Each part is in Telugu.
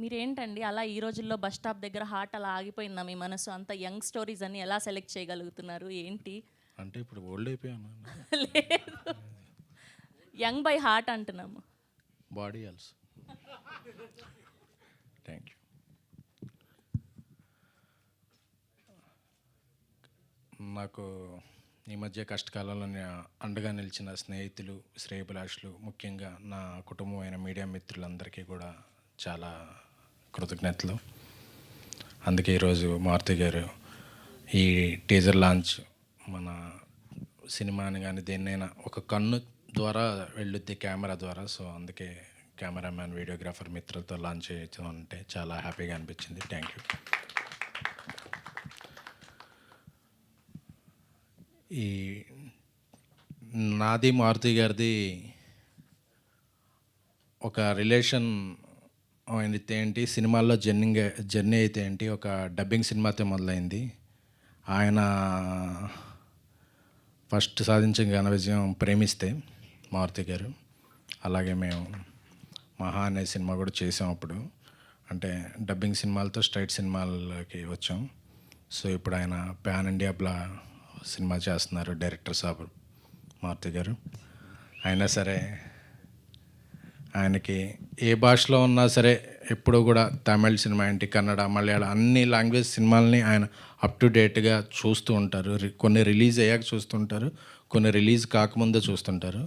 మీరేంటండి అలా ఈ రోజుల్లో బస్ స్టాప్ దగ్గర హార్ట్ అలా ఆగిపోయిందా మీ మనసు? అంత యంగ్ స్టోరీస్ అన్ని ఎలా సెలెక్ట్ చేయగలుగుతున్నారు? ఏంటి? అంటే ఇప్పుడు ఓల్డ్ అయిపోయాను. లేదు. యంగ్ బై హార్ట్ అంటున్నాము. Body also. Thank you. నాకు ఈ మధ్య కష్టకాలంలో అండగా నిలిచిన స్నేహితులు, శ్రేయభిలాషులు, ముఖ్యంగా నా కుటుంబమైన మీడియా మిత్రులందరికీ కూడా చాలా కృతజ్ఞతలు. అందుకే ఈరోజు మారుతి గారు ఈ టీజర్ లాంచ్ మన సినిమాని కానీ దేన్నైనా ఒక కన్ను ద్వారా వెళ్ళుద్ది కెమెరా ద్వారా. సో అందుకే కెమెరామ్యాన్, వీడియోగ్రాఫర్ మిత్రులతో లాంచ్ చేయొచ్చు అంటే చాలా హ్యాపీగా అనిపించింది. Thank you. ఈ నాది మారుతి గారిది ఒక రిలేషన్ అయితే ఏంటి, సినిమాల్లో జర్నీ అయితే ఏంటి, ఒక డబ్బింగ్ సినిమాతో మొదలైంది. ఆయన ఫస్ట్ సాధించిన ఘన విజయం ప్రేమిస్తే మారుతి గారు. అలాగే మేము మహా అనే సినిమా కూడా చేసాం అప్పుడు. అంటే డబ్బింగ్ సినిమాలతో స్ట్రైట్ సినిమాలకి వచ్చాం. సో ఇప్పుడు ఆయన పాన్ ఇండియా సినిమా చేస్తున్నారు, డైరెక్టర్ సాబ్ మారుతి గారు. అయినా సరే ఆయనకి ఏ భాషలో ఉన్నా సరే ఎప్పుడూ కూడా తమిళ సినిమా ఏంటి, కన్నడ, మలయాళం అన్ని లాంగ్వేజ్ సినిమాలని ఆయన అప్ టు డేట్గా చూస్తూ ఉంటారు. కొన్ని రిలీజ్ అయ్యాక చూస్తుంటారు, కొన్ని రిలీజ్ కాకముందే చూస్తుంటారు.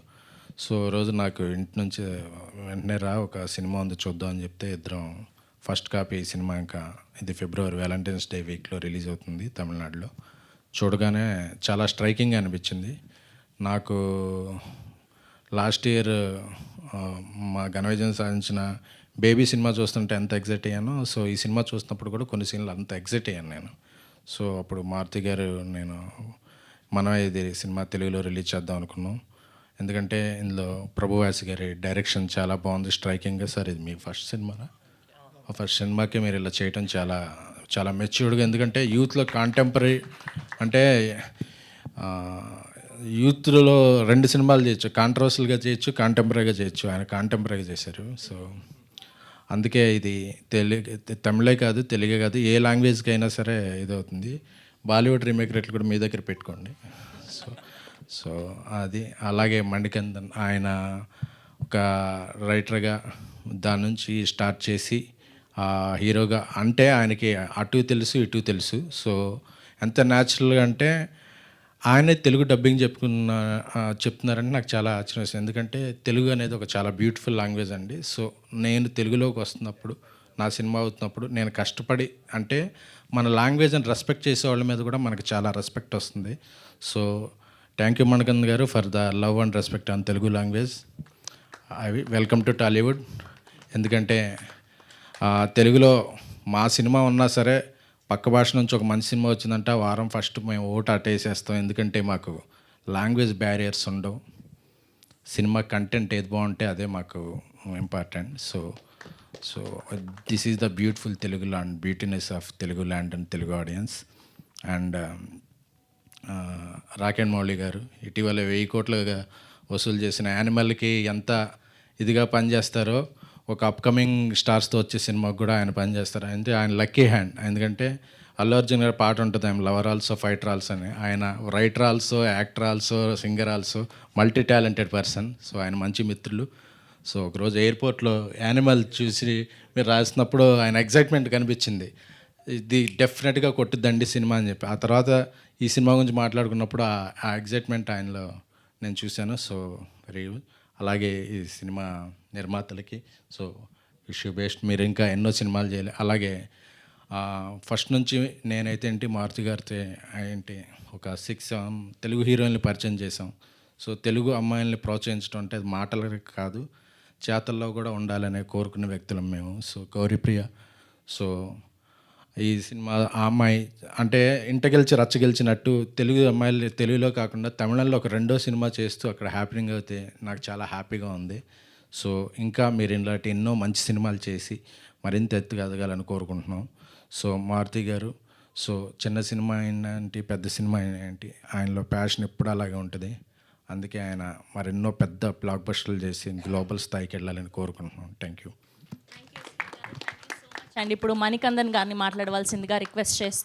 సో రోజు నాకు ఇంటి నుంచి వెంటనే ఒక సినిమా ఉంది చూద్దాం అని చెప్తే ఇద్దరం ఫస్ట్ కాపీ సినిమా, ఇంకా ఇది ఫిబ్రవరి వ్యాలంటైన్స్ డే వీక్లో రిలీజ్ అవుతుంది తమిళనాడులో. చూడగానే చాలా స్ట్రైకింగ్ అనిపించింది నాకు. లాస్ట్ ఇయర్ మా ఘన విజయం సాధించిన బేబీ సినిమా చూస్తుంటే ఎంత ఎగ్జైట్ అయ్యానో, సో ఈ సినిమా చూసినప్పుడు కూడా కొన్ని సీన్లు అంత ఎగ్జైట్ అయ్యాను నేను. సో అప్పుడు మారుతి గారు నేను మనం ఇది సినిమా తెలుగులో రిలీజ్ చేద్దాం అనుకున్నాం. ఎందుకంటే ఇందులో ప్రభువాసి గారి డైరెక్షన్ చాలా బాగుంది, స్ట్రైకింగ్గా. సార్ ఇది మీ ఫస్ట్ సినిమానా? ఫస్ట్ సినిమాకి మీరు ఇలా చేయటం చాలా చాలా మెచ్యూర్డ్గా. ఎందుకంటే యూత్లో కాంటెంపరీ అంటే యూత్లో 2 సినిమాలు చేయొచ్చు, కాంట్రవర్సల్గా చేయొచ్చు, కాంటెంపరీగా చేయొచ్చు. ఆయన కాంటెంపరీగా చేశారు. సో అందుకే ఇది తమిళే కాదు, తెలుగే కాదు, ఏ లాంగ్వేజ్కి అయినా సరే ఇదవుతుంది. బాలీవుడ్ రీమేక్ రేట్లు కూడా మీ దగ్గర పెట్టుకోండి. సో సో అది అలాగే మణికందన్ ఆయన ఒక రైటర్గా దాని నుంచి స్టార్ట్ చేసి హీరోగా, అంటే ఆయనకి అటు తెలుసు ఇటు తెలుసు. సో ఎంత న్యాచురల్గా అంటే ఆయనే తెలుగు డబ్బింగ్ చెప్తున్నారంటే నాకు చాలా ఆశ్చర్యం వేసింది. ఎందుకంటే తెలుగు అనేది ఒక చాలా బ్యూటిఫుల్ లాంగ్వేజ్ అండి. సో నేను తెలుగులోకి వస్తున్నప్పుడు, నా సినిమా అవుతున్నప్పుడు నేను కష్టపడి, అంటే మన లాంగ్వేజ్ని రెస్పెక్ట్ చేసే వాళ్ళ మీద కూడా మనకు చాలా రెస్పెక్ట్ వస్తుంది. సో థ్యాంక్ యూ మణికందన్ గారు for the love and respect on Telugu language. Welcome to Tollywood. ఎందుకంటే తెలుగులో మా సినిమా ఉన్నా సరే పక్క భాష నుంచి ఒక మంచి సినిమా వచ్చిందంటే వారం ఫస్ట్ మేము ఓటు అటేసేస్తాం. ఎందుకంటే మాకు లాంగ్వేజ్ బ్యారియర్స్ ఉండవు. సినిమా కంటెంట్ ఏది బాగుంటే అదే మాకు important. So this is the beautiful Telugu land, beautiness of Telugu land and Telugu audience. And రాకెన్ మౌళి గారు ఇటీవల 1000 కోట్లుగా వసూలు చేసిన యానిమల్కి ఎంత ఇదిగా పనిచేస్తారో, ఒక అప్కమింగ్ స్టార్స్తో వచ్చే సినిమాకి కూడా ఆయన పనిచేస్తారు. అంటే ఆయన లక్కీ హ్యాండ్. ఎందుకంటే అల్లు అర్జున్ గారి పాట ఉంటుంది, ఆయన లవర్ ఆల్సో ఫైటర్ ఆల్సో అని. ఆయన writer also, actor also, singer also, multi talented person. So ఆయన మంచి మిత్రులు. సో ఒకరోజు ఎయిర్పోర్ట్లో యానిమల్ చూసి మీరు రాసినప్పుడు ఆయన ఎగ్జైట్మెంట్ కనిపించింది, ఇది డెఫినెట్గా కొట్టుద్దండి సినిమా అని చెప్పి. ఆ తర్వాత ఈ సినిమా గురించి మాట్లాడుకున్నప్పుడు ఆ ఎగ్జైట్మెంట్ ఆయనలో నేను చూశాను. సో వెరీ అలాగే ఈ సినిమా నిర్మాతలకి సో విష్ యూ బెస్ట్. మీరు ఇంకా ఎన్నో సినిమాలు చేయాలి. అలాగే ఫస్ట్ నుంచి నేనైతే ఏంటి మారుతి గారితో ఏంటి ఒక 6-7 తెలుగు హీరోయిన్లు పరిచయం చేసాం. సో తెలుగు అమ్మాయిల్ని ప్రోత్సహించడం అంటే అది మాటలకి కాదు, చేతల్లో కూడా ఉండాలనే కోరుకునే వ్యక్తులం మేము. సో గౌరీప్రియ, సో ఈ సినిమా ఆ అమ్మాయి అంటే ఇంట గెలిచి రచ్చ గెలిచినట్టు తెలుగు అమ్మాయిలు తెలుగులో కాకుండా తమిళంలో ఒక 2వ సినిమా చేస్తూ అక్కడ హ్యాపీనింగ్ అయితే నాకు చాలా హ్యాపీగా ఉంది. సో ఇంకా మీరు ఇలాంటి ఎన్నో మంచి సినిమాలు చేసి మరింత ఎత్తుగా ఎదగాలని కోరుకుంటున్నాం. సో మారుతి గారు, సో చిన్న సినిమా ఏంటి పెద్ద సినిమా ఏంటి, ఆయనలో ప్యాషన్ ఎప్పుడు అలాగే ఉంటుంది. అందుకే ఆయన మరెన్నో పెద్ద బ్లాక్ బస్టర్లు చేసి గ్లోబల్ స్థాయికి వెళ్ళాలని కోరుకుంటున్నాం. Thank you. అండ్ ఇప్పుడు మణికందన్ గారిని మాట్లాడవలసిందిగా రిక్వెస్ట్ చేస్తూ